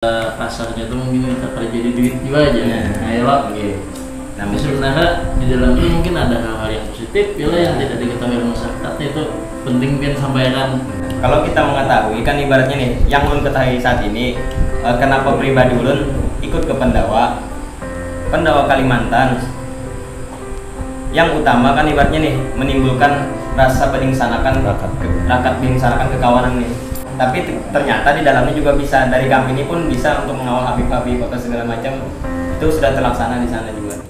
kasarnya tuh mungkin kita kerja di duit juga aja. Nah, elok gitu. Tapi sebenarnya di dalam itu mungkin ada hal-hal yang positif, yang tidak diketahui masyarakatnya itu penting kan sampaikan. Kalau kita mengetahui kan ibaratnya nih, yang ulun ketahui saat ini, kenapa pribadi ulun ikut ke Pendawa Kalimantan. Yang utama kan ibaratnya nih menimbulkan rasa beringsanakan, rakat beringsanakan kekawanan nih. Tapi ternyata di dalamnya juga bisa, dari kami ini pun bisa untuk mengawal habib-habib atau segala macam, itu sudah terlaksana di sana juga.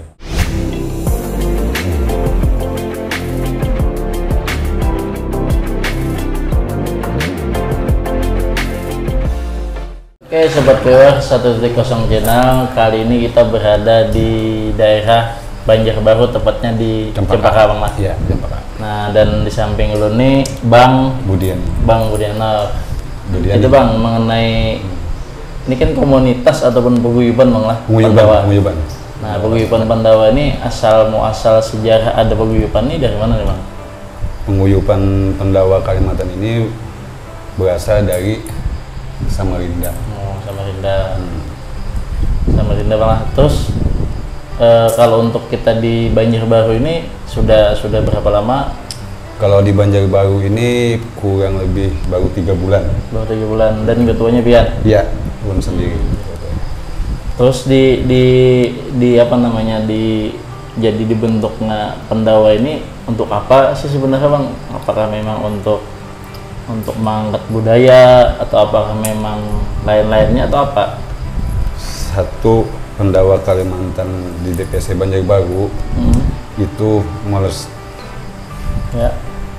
Oke Sobat Viewer 1.0 channel, kali ini kita berada di daerah Banjarbaru, tepatnya di Cempaka Bang Mas. Iya, Cempaka. Nah, dan di samping lu nih Bang Budian. Itu Bang, mengenai ini kan komunitas ataupun paguyuban Bang lah, Pendawa. Nah, paguyuban Pendawa ini asal muasal sejarah ada paguyuban ini dari mana nih Bang? Paguyuban Pendawa Kalimantan ini berasal dari Samarinda. Oh, Samarinda. Samarinda Bang. Terus kalau untuk kita di Banjarbaru ini sudah berapa lama? Kalau di Banjarbaru ini kurang lebih baru 3 bulan. Baru 3 bulan, dan ketuanya Pian? Iya, Pian sendiri. Terus di apa namanya, jadi dibentuknya Pendawa ini untuk apa sih sebenarnya Bang? Apakah memang untuk mengangkat budaya atau apakah memang lain-lainnya atau apa? Satu, Pendawa Kalimantan di DPC Banjarbaru itu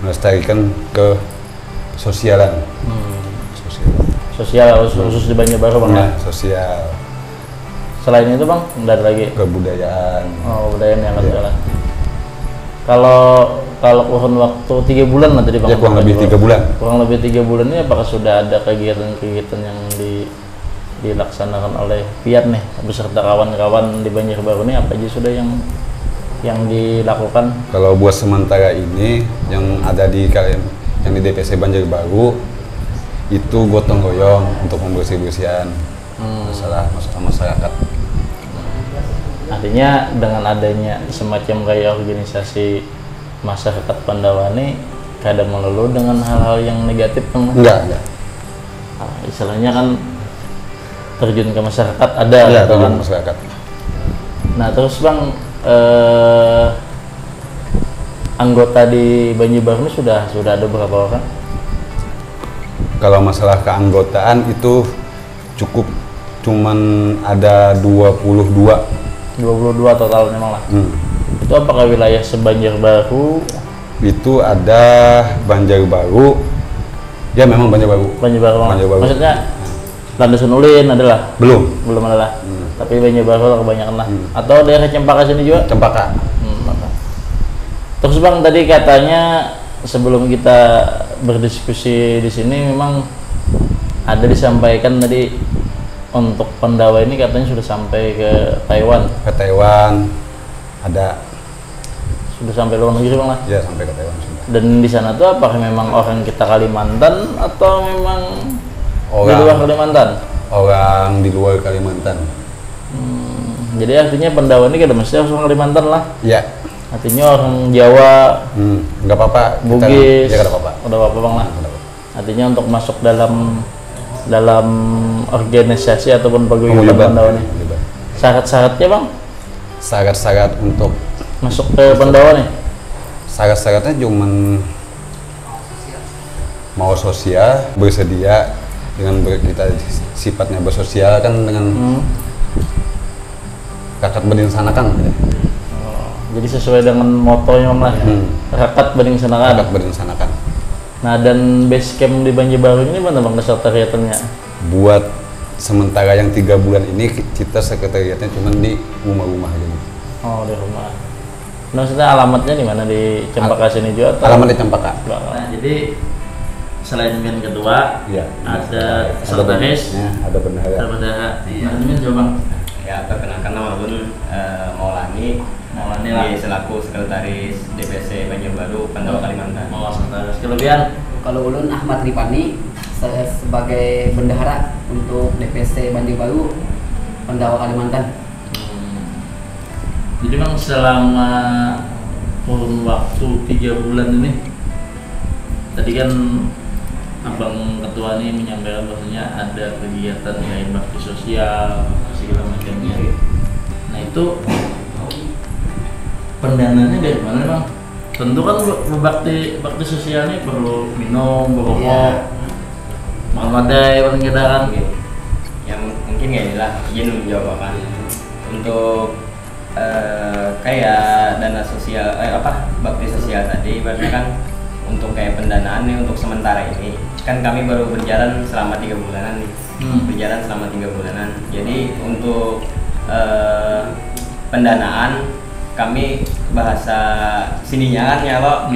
melestarikan ke sosialan. Sosial khusus di Banjarbaru Bang. Nah, sosial. Selain itu Bang, ada lagi kebudayaan. Oh, budayaan yang ada. Kalau kurun waktu 3 bulan lah tadi Bang. Ya, kurang lebih 3 bulan. Kurang lebih 3 bulan ini apakah sudah ada kegiatan-kegiatan yang dilaksanakan oleh Piat nih beserta kawan-kawan di Banjarbaru ini, apa aja sudah yang dilakukan? Kalau buat sementara ini yang ada di DPC Banjarbaru itu gotong royong untuk membersih-bersihkan masyarakat. Artinya dengan adanya semacam kayak organisasi masyarakat Pendawa ini kadang melulu dengan hal-hal yang negatif kan? Enggak. Istilahnya kan terjun ke masyarakat ada kan? Masyarakat. Nah terus Bang, anggota di Banjarbaru ini sudah ada berapa orang? Kalau masalah keanggotaan itu cuman ada 22 total memang lah. Itu apakah wilayah sebanjarbaru? Itu ada Banjarbaru. Ya memang Banjarbaru. Maksudnya Landasan Ulin adalah? Belum adalah. Tapi Banjarbaru kebanyakan lah. Atau daerah Cempaka sini juga? Cempaka. Terus Bang, tadi katanya sebelum kita berdiskusi di sini memang ada disampaikan tadi untuk Pendawa ini katanya sudah sampai ke Taiwan. Ke Taiwan ada. Sudah sampai luar negeri Bang lah? Ya, sampai ke Taiwan sudah. Dan di sana tuh apakah memang orang kita Kalimantan atau memang di luar Kalimantan? Orang di luar Kalimantan. Jadi artinya Pendawa ini kan mesti orang Kalimantan lah? Iya. Artinya orang Jawa, nggak apa-apa, Bugis, ya nggak apa-apa. Udah apa-apa Bang lah. Artinya untuk masuk dalam organisasi ataupun paguyuban Pendawa nih, syarat-syaratnya Bang? Syarat-syarat untuk masuk ke Pendawa nih? Syarat-syaratnya cuman mau sosial, bersedia dengan kita sifatnya bersosial kan dengan rakat beringsanakan. Jadi sesuai dengan motonya Bang lah, rakat beringsanakan. Rakat beringsanakan. Nah, dan base camp di Banjarbaru ini mana Bang sekretariatnya? Buat sementara yang 3 bulan ini kita sekretariatnya cuma di rumah-rumah gitu. Oh, di rumah. Nah, maksudnya alamatnya di mana, di Cempaka sini juga? Atau? Alamat di Cempaka. Nah, jadi selain yang kedua, ya, ada sekretaris, ada bendahara. Nah, ini coba Bang. Ya, perkenalkan nama Bun Maulani lah, selaku sekretaris DPC Banjarbaru Pendawa Kalimantan. Oh, sekretaris. Kelebihan? Kalau ulun Ahmad Ripani sebagai bendahara untuk DPC Banjar Baru Pandawa Kalimantan. Jadi bang selama kurun waktu 3 bulan ini, tadi kan abang ketua ini menyampaikan bahwasanya ada kegiatan kayak bakti sosial segala macamnya. Nah itu pendanaannya dari mana bang? Tentu kan bakti sosial ini perlu minum, berokok, makan wadai, paling tidak kan? Yang mungkin ya inilah izin jawaban untuk kayak dana sosial bakti sosial tadi berarti kan untuk kayak pendanaan nih untuk sementara ini kan kami baru berjalan selama 3 bulanan nih. Berjalan selama 3 bulanan. Jadi untuk pendanaan kami bahasa sininya kan ya Pak,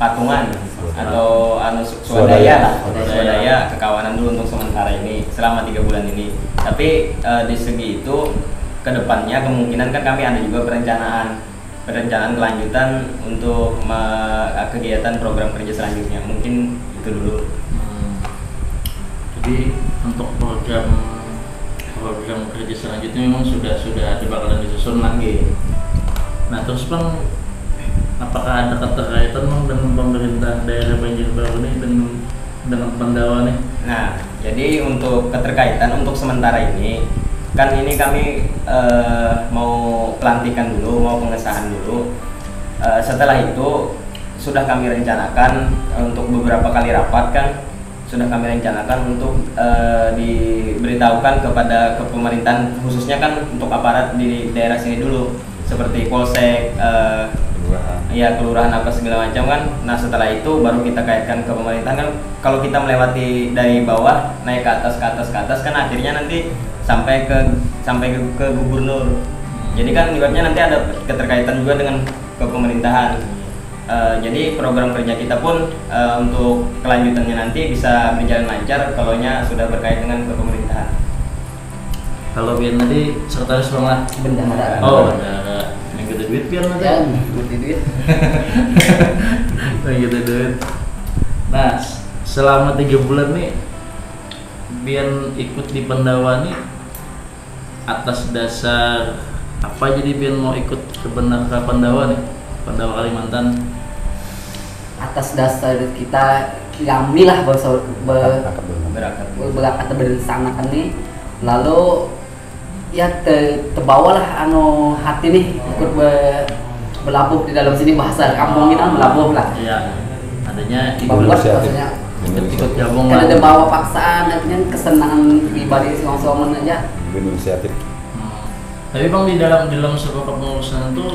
patungan atau swadaya kekawanan dulu untuk sementara ini selama 3 bulan ini. Tapi di segi itu kedepannya kemungkinan kan kami ada juga perencanaan kelanjutan untuk kegiatan program kerja selanjutnya, mungkin itu dulu. Jadi untuk program kerja selanjutnya memang sudah ada bakalan disusun lagi. Nah terus bang, apakah ada keterkaitan bang dengan pemerintah daerah Banjar Baru ini dengan Pandawa nih? Nah jadi untuk keterkaitan untuk sementara ini kan ini kami mau pelantikan dulu, mau pengesahan dulu. Setelah itu sudah kami rencanakan untuk beberapa kali rapat kan sudah kami rencanakan untuk diberitahukan kepada pemerintahan khususnya kan untuk aparat di daerah sini dulu seperti polsek, kelurahan apa segala macam kan. Nah setelah itu baru kita kaitkan ke pemerintahan kan. Kalau kita melewati dari bawah naik ke atas kan akhirnya nanti sampai ke gubernur. Jadi kan ibaratnya nanti ada keterkaitan juga dengan ke pemerintahan. Jadi program kerja kita pun untuk kelanjutannya nanti bisa berjalan lancar kalau sudah berkait dengan ke pemerintahan. Kalau biar nanti sekretaris bang Bendahara. Oh bendahara. Yang gede duit biar nanti. Ya, gede duit. Yang gede duit. Nah selama 3 bulan nih biar ikut di Pandawa nih atas dasar apa jadi biar mau ikut ke Pandawa nih, Pandawa Kalimantan? Atas dasar kita kami lah berakat berencanakan nih, lalu ya terbawalah hati nih ikut berlabuh di dalam sini, bahasa kampung kita berlabuh lah. Iya, adanya ikut gabung kan ada bawa paksaan, artinya kesenangan pribadi seorang aja. Inisiatif. Tapi bang di dalam sebuah kepengurusan itu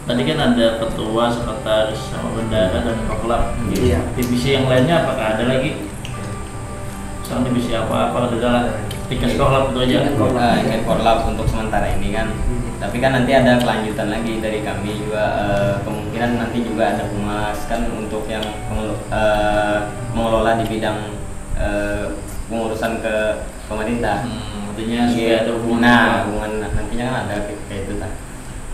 tadi kan ada ketua, sekretaris, sama bendahara dan koklap. Iya. Divisi yang lainnya apakah ada lagi? Sekarang divisi apa ada tiga koklap itu aja. Ikut korlap untuk sementara ini kan. Tapi kan nanti ada kelanjutan lagi dari kami juga, kemungkinan nanti juga ada humas kan untuk yang mengelola di bidang pengurusan ke pemerintah. Artinya supaya ada hubungan. Nah, hubungan nantinya kan ada kayak itu kan.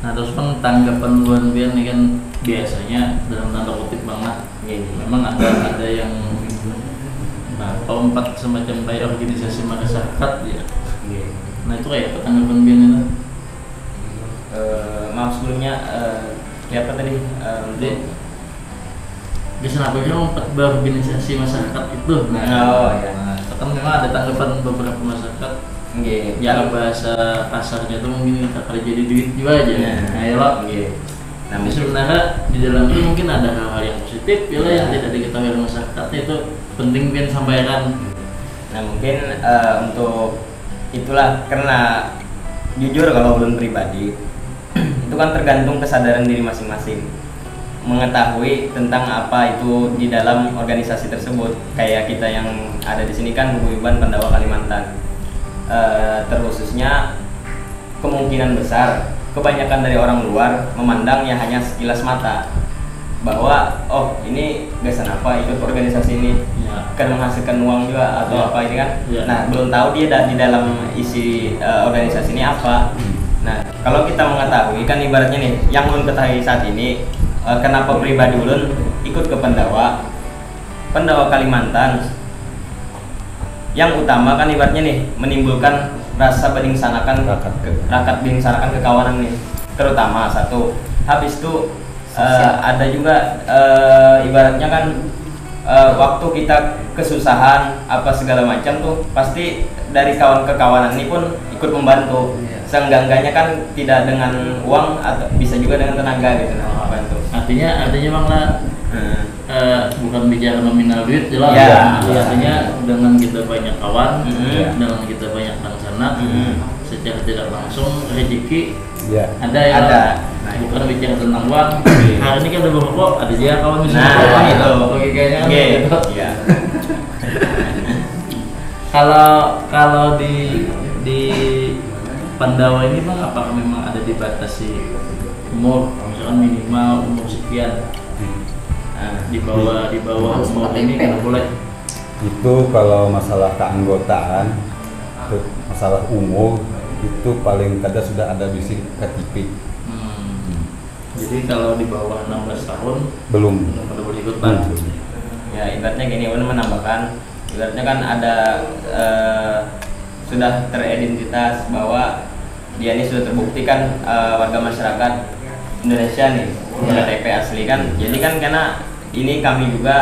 Nah terus bang, tanggapan buan biar nih kan biasanya dalam tanda kutip bang lah, memang ada yang lompat semacam kayak organisasi masyarakat ya. Nah itu kayak tanggapan biar itu. Maaf sebelumnya apa tadi? Biasanya apa sih lompat berorganisasi masyarakat itu? Nah, ya. Kan memang ada tanggapan beberapa masyarakat. Ya bahasa kasarnya itu mungkin kita kerja jadi duit juga aja. Nah ya loh. Tapi sebenarnya di dalam itu mungkin ada hal-hal yang positif, yang tidak diketahui oleh masyarakat, itu penting biar sampaikan. Nah mungkin untuk itulah karena jujur kalau ulun pribadi itu kan tergantung kesadaran diri masing-masing mengetahui tentang apa itu di dalam organisasi tersebut. Kayak kita yang ada di sini kan Paguyuban Pandawa Kalimantan. Terkhususnya kemungkinan besar kebanyakan dari orang luar memandang ya hanya sekilas mata bahwa oh ini gasan apa ikut organisasi ini kan menghasilkan uang juga atau apa ini kan. Nah belum tahu dia di dalam isi organisasi ini apa. Nah kalau kita mengetahui kan ibaratnya nih yang ulun ketahui saat ini, kenapa pribadi ulun ikut ke Pandawa Kalimantan yang utama kan ibaratnya nih menimbulkan rasa bedingsanakan rakat bedingsanakan kekawanan nih, terutama satu. Habis itu ada juga ibaratnya kan waktu kita kesusahan apa segala macam tuh pasti dari kawan-kekawanan ini pun ikut membantu. Seenggak-enggaknya kan tidak dengan uang atau bisa juga dengan tenaga gitu membantu. Artinya Bang lah bukan bicara nominal duit jelas Ya. Artinya dengan kita banyak kawan, dengan kita banyak laksana, secara tidak langsung rezeki ada ya. Ada. Bukan bicara tentang uang. Hari ini kan udah berkok, ada dia kawan misalnya. Nah, itu. Logikanya kan Oke. gitu. Iya. Kalau di Pandawa ini Bang, apakah memang ada dibatasi umur, misalkan minimal umur sekian? Di bawah umur ini nggak boleh. Itu kalau masalah keanggotaan, masalah umur itu paling kada sudah ada bisi KTP. Jadi kalau di bawah 16 tahun Belum. pada boleh ikut Bang. Ya ibaratnya gini, menambahkan ibaratnya kan ada sudah teridentitas bahwa dia ini sudah terbukti kan warga masyarakat Indonesia nih, KTP asli kan. Jadi kan karena ini kami juga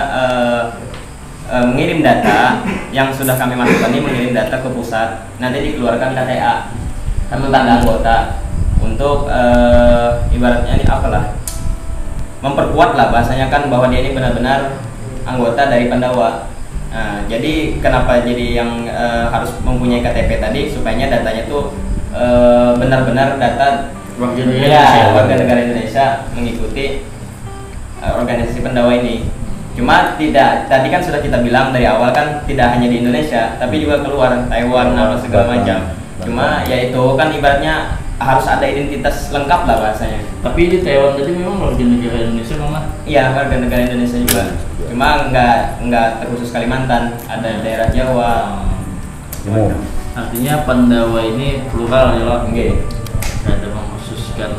mengirim data yang sudah kami masukkan ini, mengirim data ke pusat, nanti dikeluarkan KTA kartu tanda anggota untuk ibaratnya ini apalah memperkuat lah bahasanya kan bahwa dia ini benar-benar anggota dari Pandawa. Nah, jadi kenapa jadi yang harus mempunyai KTP tadi supaya datanya tuh benar-benar data Warga negara warga negara Indonesia mengikuti organisasi Pandawa ini. Cuma tidak, tadi kan sudah kita bilang dari awal kan tidak hanya di Indonesia tapi juga keluar Taiwan apa segala macam. Cuma ya itu kan ibaratnya harus ada identitas lengkap lah bahasanya. Tapi di Taiwan tadi memang warga negara Indonesia Bang. Iya, warga negara Indonesia juga. Cuma nggak terkhusus Kalimantan, ada daerah Jawa. Artinya Pandawa ini plural ya Bang. Oke. Ada mengkhususkan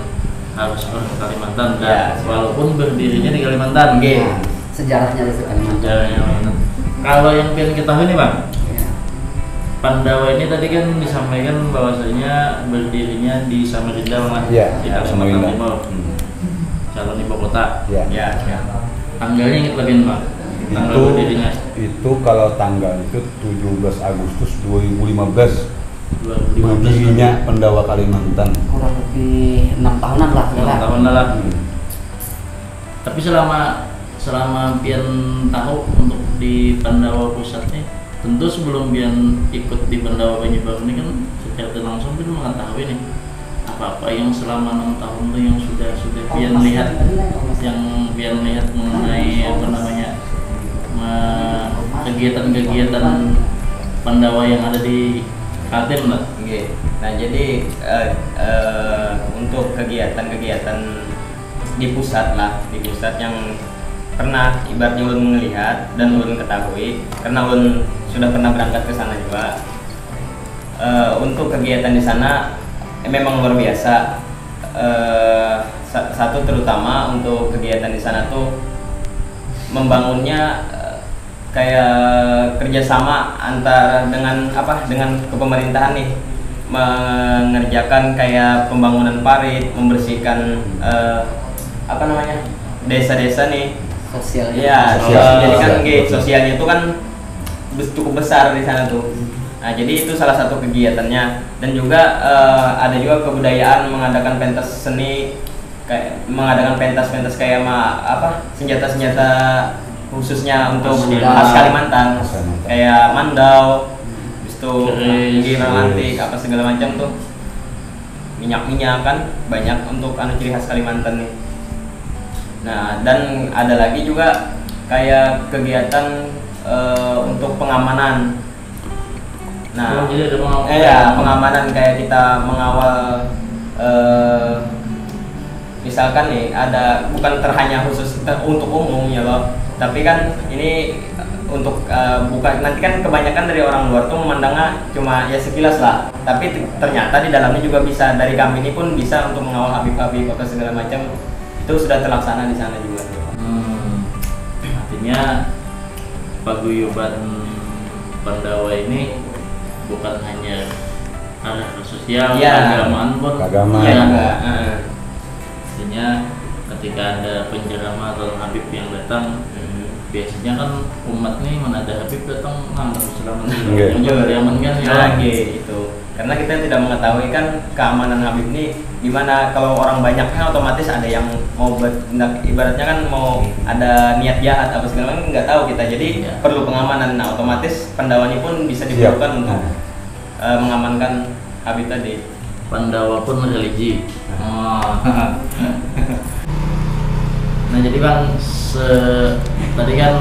harus orang Kalimantan dan Ya, walaupun berdirinya di Kalimantan. Oke. Sejarahnya di Kalimantan. Sejarahnya Kalimantan. Kalau yang pengen kita tahu nih Bang, Ya. Pandawa ini tadi kan disampaikan bahwasanya berdirinya di Samarinda Bang, Iya, di Kalimantan Samarinda. Timur, calon ibu kota. Ya. Ya. Tanggalnya ingat lagi nih Bang, tanggal Itu berdirinya itu kalau tanggal itu 17 Agustus 2015 2015. berdirinya Pandawa Kalimantan. Kurang lebih 6 tahunan lah. 6 tahun lah. Tapi selama pian tahu untuk di Pandawa pusatnya, tentu sebelum pian ikut di Pandawa Banjarbaru ini kan secara langsung pian mengetahui nih apa-apa yang selama 6 tahun itu yang sudah pian lihat, yang pian lihat mengenai apa namanya kegiatan-kegiatan Pandawa yang ada di Kaltim lah. Oke. Nah, jadi untuk kegiatan-kegiatan di pusat yang pernah ibaratnya ulun melihat dan ulun ketahui karena ulun sudah pernah berangkat ke sana juga. Untuk kegiatan di sana memang luar biasa. Satu terutama untuk kegiatan di sana tuh membangunnya kayak kerjasama antara dengan kepemerintahan nih, mengerjakan kayak pembangunan parit, membersihkan desa-desa nih. Sosial. Iya, Sosial. jadi kan Sosial. sosialnya itu kan cukup besar di sana tuh. Nah, jadi itu salah satu kegiatannya dan juga ada juga kebudayaan mengadakan pentas seni, kayak mengadakan pentas-pentas kayak senjata-senjata khususnya untuk Mandau. khas Kalimantan, kayak mandau, habis itu Keris. romantik apa segala macam tuh, minyak-minyak kan banyak untuk ciri khas Kalimantan nih. Nah, dan ada lagi juga kayak kegiatan untuk pengamanan. Nah, Jadi ada pengamanan. pengamanan kayak kita mengawal misalkan nih ada bukan hanya khusus untuk umum ya loh, tapi kan ini untuk bukan, nanti kan kebanyakan dari orang luar tuh memandangnya cuma ya sekilas lah, tapi ternyata di dalamnya juga bisa, dari kami ini pun bisa untuk mengawal habib-habib atau segala macam, itu sudah terlaksana di sana juga. Artinya paguyuban Pandawa ini bukan hanya arah sosial, Iya. keagamaan pun. Keagamaan. Iya Ya. juga. Artinya ketika ada penceramah atau Habib yang datang, biasanya kan umat nih mana ada Habib datang ngantar selamat Iya. diamankan ya. Lagi itu. Karena kita tidak mengetahui kan keamanan Habib ini gimana. Kalau orang banyak kan otomatis ada yang mau bertindak, ibaratnya kan mau ada niat jahat apa segala macam, nggak tahu kita. Jadi Iya. perlu pengamanan. Nah, otomatis pendawanya pun bisa Siap. diperlukan untuk mengamankan Habib tadi. Pandawa pun religi. Oh. Nah jadi Bang, tadi kan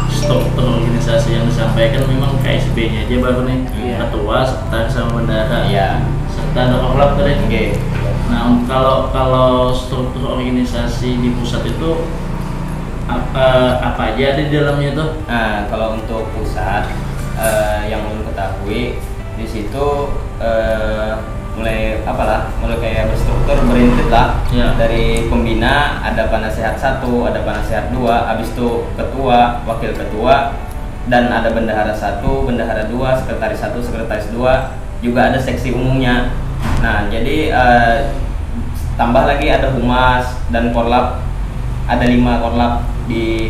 struktur organisasi yang disampaikan memang KSB-nya aja baru nih, Iya. ketua, sekretaris sama bendahara, Iya. serta ada korlap tadi. Oke. Nah kalau struktur organisasi di pusat itu apa aja ada di dalamnya tuh? Nah, kalau untuk pusat yang belum ketahui di situ mulai kayak berstruktur berintit lah. Ya. Dari pembina ada penasehat 1, ada penasehat 2, habis itu ketua, wakil ketua, dan ada bendahara 1, bendahara 2, sekretaris 1, sekretaris 2, juga ada seksi umumnya. Nah, jadi tambah lagi ada humas dan korlap, ada 5 korlap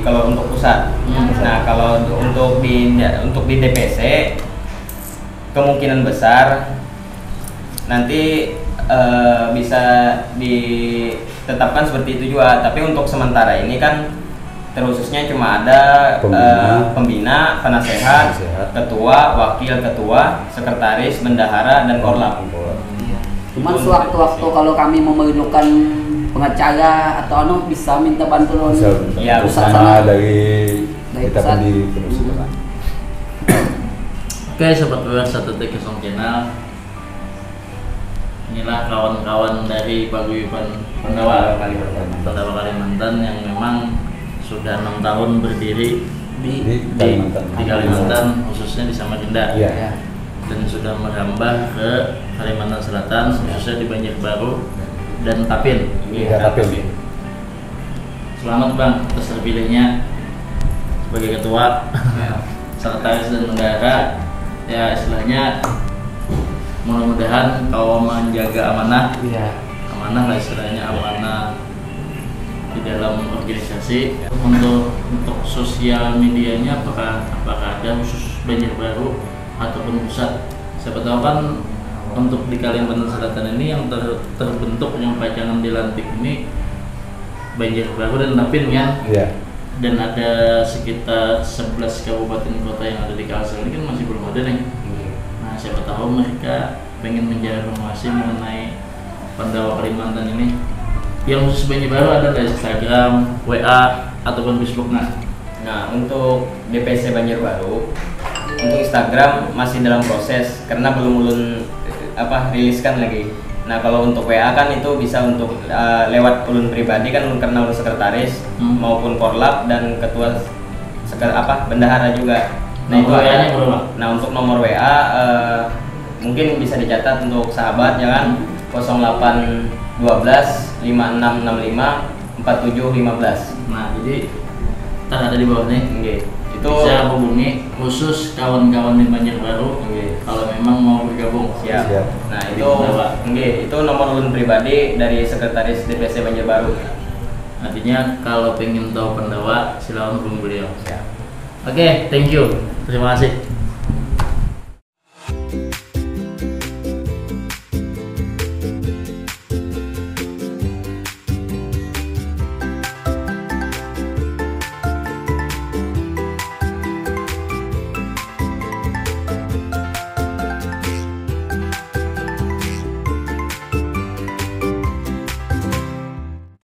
kalau untuk pusat. Nah, kalau untuk di DPC kemungkinan besar nanti bisa ditetapkan seperti itu juga. Tapi untuk sementara ini kan terkhususnya cuma ada pembina, penasehat, ketua, wakil ketua, sekretaris, bendahara, dan korlap. Cuman sewaktu-waktu kalau kami memerlukan pengacara atau bisa minta bantuan Ya, pusat sama sana. dari Dari kita pusat. di penusukan. Oke, sobat WR 1T0 Channel. Inilah kawan-kawan dari Paguyuban Pandawa Kalimantan yang memang sudah 6 tahun berdiri Di di Kalimantan, khususnya di Samarinda. Iya. Ya. Dan sudah merambah ke Kalimantan Selatan, khususnya di Banjarbaru dan Tapin. Iya, tapi Selamat Bang atas terpilihnya sebagai ketua, sekretaris dan bendahara. Ya istilahnya mudah-mudahan kau menjaga amanah, Iya. amanah lah istilahnya, amanah di dalam organisasi. Untuk sosial medianya apakah ada khusus Banjarbaru ataupun pusat? Siapa tahu kan untuk di Kalimantan Selatan ini yang terbentuk yang pacangan dilantik ini Banjarbaru dan Tapin kan, iya. dan ada sekitar 11 kabupaten kota yang ada di Kalsel ini kan masih belum ada nih. Nah siapa tahu mereka pengen mencari informasi mengenai Pandawa Kalimantan ini. Yang khusus Banjarbaru ada di Instagram, WA ataupun Facebook. Nah, untuk DPC Banjarbaru, untuk Instagram masih dalam proses karena belum riliskan lagi. Nah, kalau untuk WA kan itu bisa untuk lewat ulun pribadi kan, karena ulun sekretaris maupun korlap dan ketua bendahara juga. Nah, itu WA-nya berapa? Nah, untuk nomor WA mungkin bisa dicatat untuk sahabat ya kan, 0812 5665 4715. Nah jadi ntar ada di bawah nih. Oke. Itu Bisa hubungi khusus kawan-kawan di Banjarbaru kalau memang mau bergabung. siap. Siap. Nah, Di itu Pandawa. itu nomor ulun pribadi dari sekretaris DPC Banjarbaru. Artinya kalau pengen tahu Pandawa silakan hubungi beliau. Siap. Oke, thank you. Terima kasih.